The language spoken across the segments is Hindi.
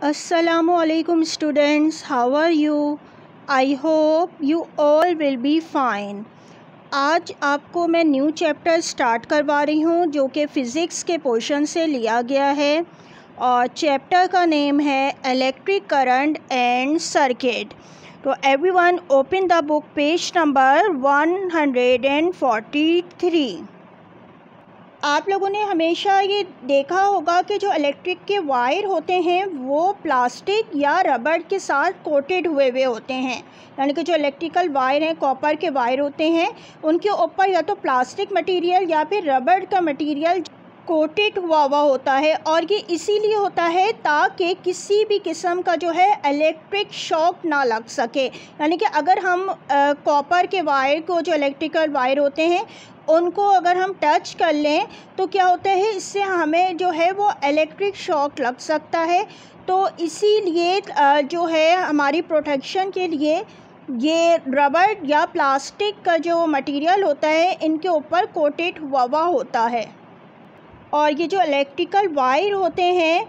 Assalamualaikum students, how are you? I hope you all will be fine. आज आपको मैं न्यू चैप्टर स्टार्ट करवा रही हूँ जो कि फ़िज़िक्स के पोर्शन से लिया गया है और चैप्टर का नेम है इलेक्ट्रिक करंट एंड सर्किट। तो everyone open the book page number 143। आप लोगों ने हमेशा ये देखा होगा कि जो इलेक्ट्रिक के वायर होते हैं वो प्लास्टिक या रबड़ के साथ कोटेड हुए होते हैं। यानी कि जो इलेक्ट्रिकल वायर हैं, कॉपर के वायर होते हैं, उनके ऊपर या तो प्लास्टिक मटेरियल या फिर रबड़ का मटेरियल कोटेड हुआ होता है। और ये इसीलिए होता है ताकि किसी भी किस्म का जो है इलेक्ट्रिक शॉक ना लग सके। यानी कि अगर हम कॉपर के वायर को, जो इलेक्ट्रिकल वायर होते हैं, उनको अगर हम टच कर लें तो क्या होता है, इससे हमें जो है वो इलेक्ट्रिक शॉक लग सकता है। तो इसीलिए जो है हमारी प्रोटेक्शन के लिए ये रबड़ या प्लास्टिक का जो मटेरियल होता है इनके ऊपर कोटेड हुआ होता है। और ये जो इलेक्ट्रिकल वायर होते हैं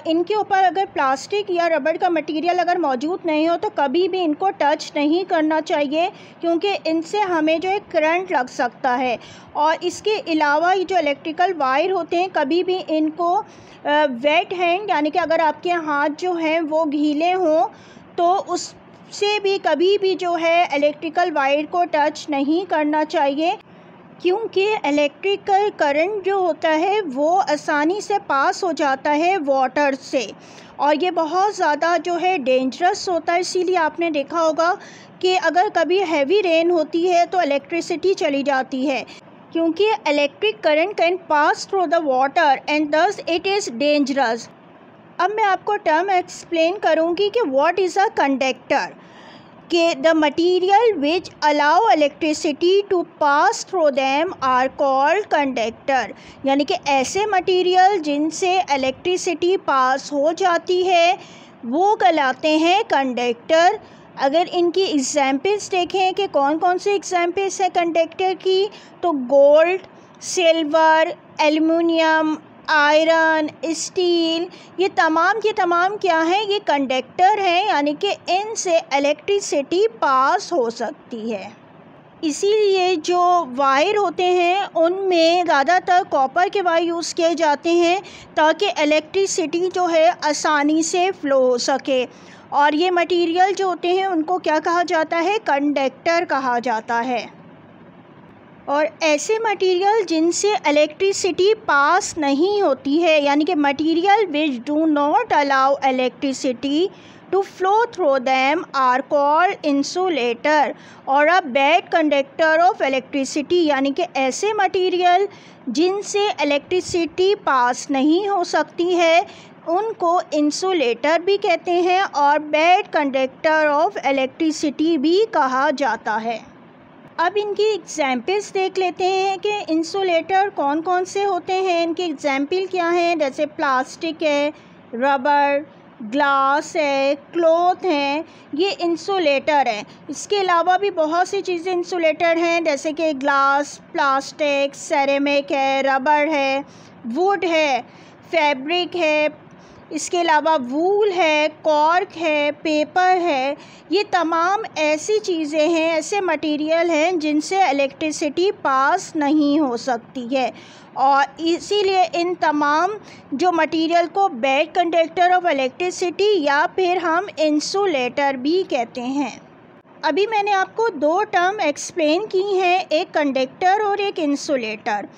इनके ऊपर अगर प्लास्टिक या रबड़ का मटेरियल अगर मौजूद नहीं हो तो कभी भी इनको टच नहीं करना चाहिए, क्योंकि इनसे हमें जो है करंट लग सकता है। और इसके अलावा ये जो इलेक्ट्रिकल वायर होते हैं कभी भी इनको वेट हैंड, यानी कि अगर आपके हाथ जो हैं वो गीले हों तो उससे भी कभी भी जो है इलेक्ट्रिकल वायर को टच नहीं करना चाहिए, क्योंकि इलेक्ट्रिकल करंट जो होता है वो आसानी से पास हो जाता है वाटर से और ये बहुत ज़्यादा जो है डेंजरस होता है। इसीलिए आपने देखा होगा कि अगर कभी हैवी रेन होती है तो इलेक्ट्रिसिटी चली जाती है, क्योंकि electric current can pass through the water and thus it is dangerous. अब मैं आपको टर्म एक्सप्लेन करूँगी कि व्हाट इज़ अ कंडक्टर। कि the material which allow electricity to pass through them are called conductor. यानी कि ऐसे मटीरियल जिनसे इलेक्ट्रिसिटी पास हो जाती है वो कहलाते हैं कंडक्टर। अगर इनकी एग्जाम्पल्स देखें कि कौन कौन से एग्जाम्पल्स हैं कंडक्टर की, तो gold, silver, aluminium, iron, steel, ये तमाम के तमाम क्या हैं, ये कंडक्टर हैं। यानी कि इनसे इलेक्ट्रिसिटी पास हो सकती है। इसीलिए जो वायर होते हैं उनमें ज़्यादातर कॉपर के वायर यूज़ किए जाते हैं ताकि इलेक्ट्रिसिटी जो है आसानी से फ़्लो हो सके। और ये मटेरियल जो होते हैं उनको क्या कहा जाता है, कंडक्टर कहा जाता है। और ऐसे मटेरियल जिनसे इलेक्ट्रिसिटी पास नहीं होती है, यानी कि material which do not allow electricity to flow through them are called insulator और a bad conductor of electricity. यानी कि ऐसे मटेरियल जिनसे इलेक्ट्रिसिटी पास नहीं हो सकती है उनको इंसुलेटर भी कहते हैं और बैड कंडक्टर ऑफ इलेक्ट्रिसिटी भी कहा जाता है। अब इनकी एग्जाम्पल्स देख लेते हैं कि इंसुलेटर कौन कौन से होते हैं। इनके एग्जाम्पल क्या हैं, जैसे प्लास्टिक है, रबड़, ग्लास है, क्लॉथ हैं, ये इंसुलेटर है। इसके अलावा भी बहुत सी चीज़ें इंसुलेटर हैं, जैसे कि ग्लास, प्लास्टिक, सेरेमिक है, रबड़ है, वुड है, फैब्रिक है, इसके अलावा वूल है, कॉर्क है, पेपर है। ये तमाम ऐसी चीज़ें हैं, ऐसे मटेरियल हैं जिनसे इलेक्ट्रिसिटी पास नहीं हो सकती है और इसीलिए इन तमाम जो मटेरियल को बैड कंडक्टर ऑफ इलेक्ट्रिसिटी या फिर हम इंसुलेटर भी कहते हैं। अभी मैंने आपको दो टर्म एक्सप्लेन की हैं, एक कंडक्टर और एक इंसुलेटर।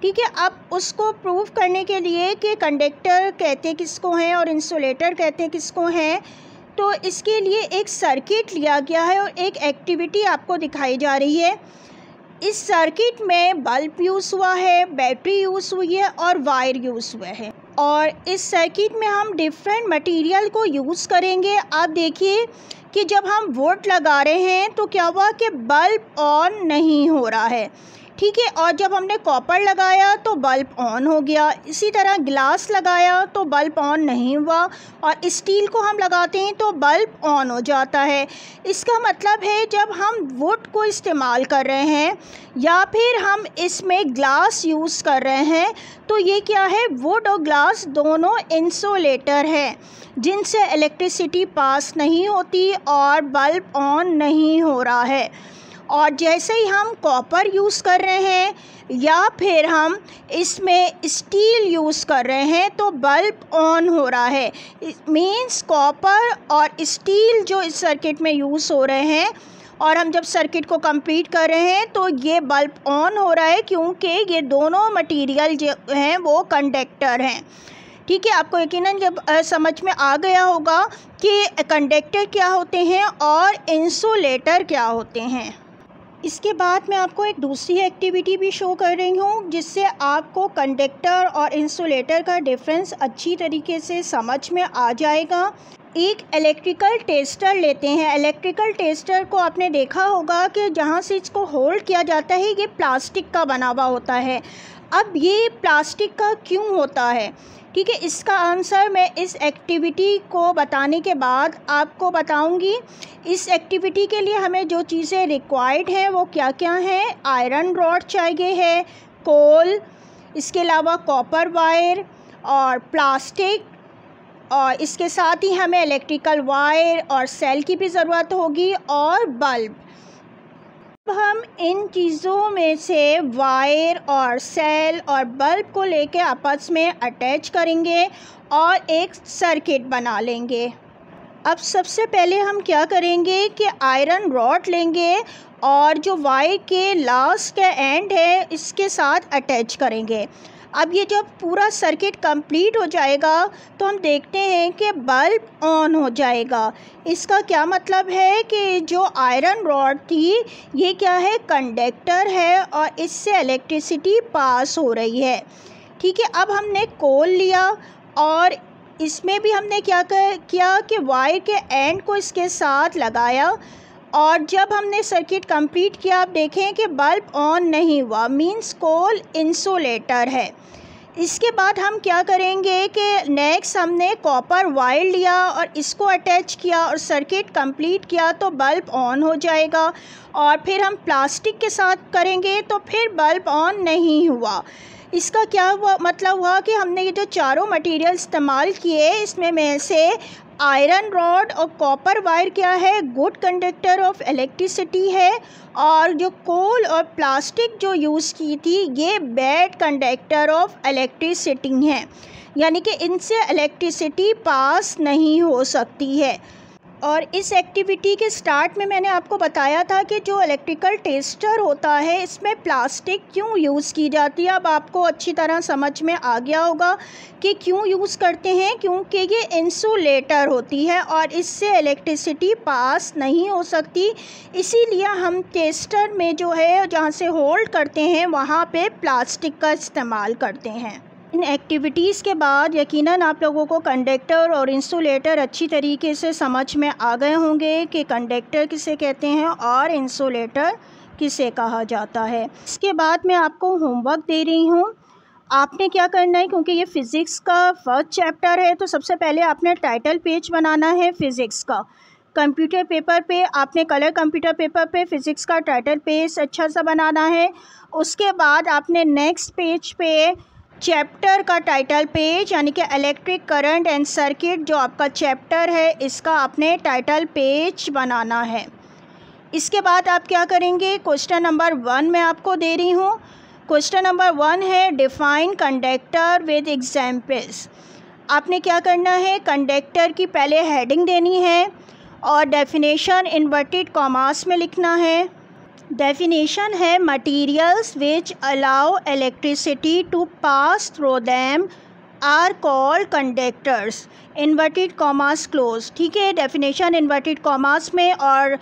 ठीक है, अब उसको प्रूव करने के लिए कि कंडक्टर कहते किसको हैं और इंसुलेटर कहते किसको हैं, तो इसके लिए एक सर्किट लिया गया है और एक एक्टिविटी आपको दिखाई जा रही है। इस सर्किट में बल्ब यूज़ हुआ है, बैटरी यूज़ हुई है और वायर यूज़ हुए हैं। और इस सर्किट में हम डिफरेंट मटेरियल को यूज़ करेंगे। आप देखिए कि जब हम वोल्ट लगा रहे हैं तो क्या हुआ कि बल्ब ऑन नहीं हो रहा है, ठीक है। और जब हमने कॉपर लगाया तो बल्ब ऑन हो गया। इसी तरह ग्लास लगाया तो बल्ब ऑन नहीं हुआ और स्टील को हम लगाते हैं तो बल्ब ऑन हो जाता है। इसका मतलब है जब हम वुड को इस्तेमाल कर रहे हैं या फिर हम इसमें ग्लास यूज़ कर रहे हैं तो ये क्या है, वुड और ग्लास दोनों इंसुलेटर है। जिनसे इलेक्ट्रिसिटी पास नहीं होती और बल्ब ऑन नहीं हो रहा है। और जैसे ही हम कॉपर यूज़ कर रहे हैं या फिर हम इसमें स्टील यूज़ कर रहे हैं तो बल्ब ऑन हो रहा है। मींस कॉपर और स्टील जो इस सर्किट में यूज़ हो रहे हैं और हम जब सर्किट को कंप्लीट कर रहे हैं तो ये बल्ब ऑन हो रहा है, क्योंकि ये दोनों मटेरियल जो हैं वो कंडक्टर हैं। ठीक है, आपको यकीनन जब समझ में आ गया होगा कि कंडक्टर क्या होते हैं और इंसुलेटर क्या होते हैं। इसके बाद मैं आपको एक दूसरी एक्टिविटी भी शो कर रही हूँ जिससे आपको कंडक्टर और इंसुलेटर का डिफरेंस अच्छी तरीके से समझ में आ जाएगा। एक इलेक्ट्रिकल टेस्टर लेते हैं। इलेक्ट्रिकल टेस्टर को आपने देखा होगा कि जहाँ से इसको होल्ड किया जाता है ये प्लास्टिक का बना हुआ होता है। अब ये प्लास्टिक का क्यों होता है? ठीक है, इसका आंसर मैं इस एक्टिविटी को बताने के बाद आपको बताऊंगी। इस एक्टिविटी के लिए हमें जो चीज़ें रिक्वायर्ड हैं वो क्या क्या हैं। आयरन रॉड चाहिए है, कोल, इसके अलावा कॉपर वायर और प्लास्टिक, और इसके साथ ही हमें इलेक्ट्रिकल वायर और सेल की भी ज़रूरत होगी और बल्ब। अब हम इन चीज़ों में से वायर और सेल और बल्ब को लेके आपस में अटैच करेंगे और एक सर्किट बना लेंगे। अब सबसे पहले हम क्या करेंगे कि आयरन रॉड लेंगे और जो वायर के लास्ट का एंड है इसके साथ अटैच करेंगे। अब ये जब पूरा सर्किट कंप्लीट हो जाएगा तो हम देखते हैं कि बल्ब ऑन हो जाएगा। इसका क्या मतलब है कि जो आयरन रॉड थी ये क्या है, कंडक्टर है और इससे इलेक्ट्रिसिटी पास हो रही है। ठीक है, अब हमने कोल लिया और इसमें भी हमने क्या किया कि वायर के एंड को इसके साथ लगाया और जब हमने सर्किट कंप्लीट किया आप देखें कि बल्ब ऑन नहीं हुआ, मींस कोल इंसुलेटर है। इसके बाद हम क्या करेंगे कि नेक्स्ट हमने कॉपर वायर लिया और इसको अटैच किया और सर्किट कंप्लीट किया तो बल्ब ऑन हो जाएगा। और फिर हम प्लास्टिक के साथ करेंगे तो फिर बल्ब ऑन नहीं हुआ। इसका क्या मतलब हुआ कि हमने ये जो चारों मटेरियल इस्तेमाल किए इसमें में से आयरन रॉड और कॉपर वायर क्या है, गुड कंडक्टर ऑफ इलेक्ट्रिसिटी है, और जो कोल और प्लास्टिक जो यूज़ की थी ये बैड कंडक्टर ऑफ इलेक्ट्रिसिटी हैं, यानी कि इनसे इलेक्ट्रिसिटी पास नहीं हो सकती है। और इस एक्टिविटी के स्टार्ट में मैंने आपको बताया था कि जो इलेक्ट्रिकल टेस्टर होता है इसमें प्लास्टिक क्यों यूज़ की जाती है। अब आपको अच्छी तरह समझ में आ गया होगा कि क्यों यूज़ करते हैं, क्योंकि ये इंसुलेटर होती है और इससे इलेक्ट्रिसिटी पास नहीं हो सकती। इसीलिए हम टेस्टर में जो है जहाँ से होल्ड करते हैं वहाँ पे प्लास्टिक का इस्तेमाल करते हैं। इन एक्टिविटीज़ के बाद यकीनन आप लोगों को कंडक्टर और इंसुलेटर अच्छी तरीके से समझ में आ गए होंगे कि कंडक्टर किसे कहते हैं और इंसुलेटर किसे कहा जाता है। इसके बाद मैं आपको होमवर्क दे रही हूँ। आपने क्या करना है, क्योंकि ये फ़िज़िक्स का फर्स्ट चैप्टर है तो सबसे पहले आपने टाइटल पेज बनाना है फ़िज़िक्स का। कंप्यूटर पेपर पे आपने कलर कंप्यूटर पेपर पे फ़िज़िक्स का टाइटल पेज अच्छा सा बनाना है। उसके बाद आपने नेक्स्ट पेज पे चैप्टर का टाइटल पेज यानी कि इलेक्ट्रिक करंट एंड सर्किट जो आपका चैप्टर है इसका आपने टाइटल पेज बनाना है। इसके बाद आप क्या करेंगे, क्वेश्चन नंबर 1 मैं आपको दे रही हूँ। क्वेश्चन नंबर 1 है डिफ़ाइन कंडक्टर विद एग्जाम्पल्स। आपने क्या करना है, कंडक्टर की पहले हेडिंग देनी है और डेफिनेशन इन्वर्टेड कॉमास में लिखना है। डेफिनेशन है materials which allow electricity to pass through them are called conductors, inverted commas close. ठीक है, डेफिनेशन इन्वर्टेड कॉमास में और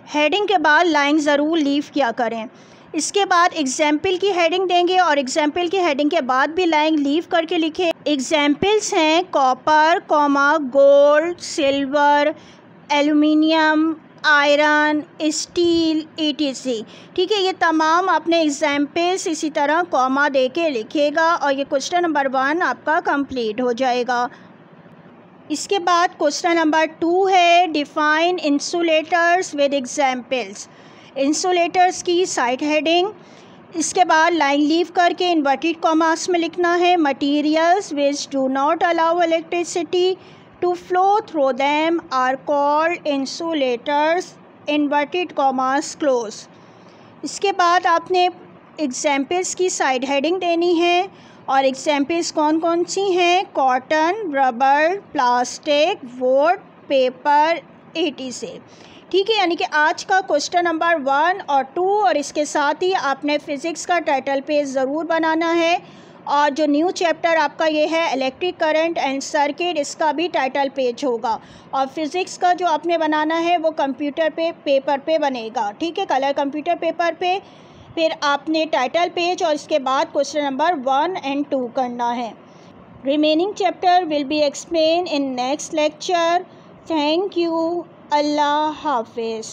हेडिंग के बाद लाइन ज़रूर लीव किया करें। इसके बाद एग्जाम्पल की हेडिंग देंगे और एग्जाम्पल की हेडिंग के बाद भी लाइन लीव करके लिखें। एग्जाम्पल्स हैं copper, gold, silver, aluminium, iron, steel, ETC। ठीक है, ये तमाम आपने एग्जाम्पल्स इसी तरह कॉमा दे के लिखेगा और ये क्वेश्चन नंबर 1 आपका कंप्लीट हो जाएगा। इसके बाद क्वेश्चन नंबर 2 है define insulators with examples. Insulators की साइड हेडिंग, इसके बाद लाइन लीव करके इन्वर्टेड कॉमास में लिखना है materials which do not allow electricity to flow through them are called insulators, inverted commas close। इसके बाद आपने एग्जाम्पल्स की साइड हेडिंग देनी है और एग्जाम्पल्स कौन कौन सी हैं, cotton, rubber, plastic, would, paper, etc। ठीक है, यानी कि आज का क्वेश्चन नंबर 1 और 2 और इसके साथ ही आपने फ़िज़िक्स का टाइटल पेज ज़रूर बनाना है। और जो न्यू चैप्टर आपका ये है इलेक्ट्रिक करंट एंड सर्किट, इसका भी टाइटल पेज होगा। और फिज़िक्स का जो आपने बनाना है वो कंप्यूटर पे पेपर पे बनेगा, ठीक है, कलर कंप्यूटर पेपर पे। फिर आपने टाइटल पेज और इसके बाद क्वेश्चन नंबर 1 and 2 करना है। Remaining chapter will be explain in next lecture. Thank you. अल्लाह हाफिज़।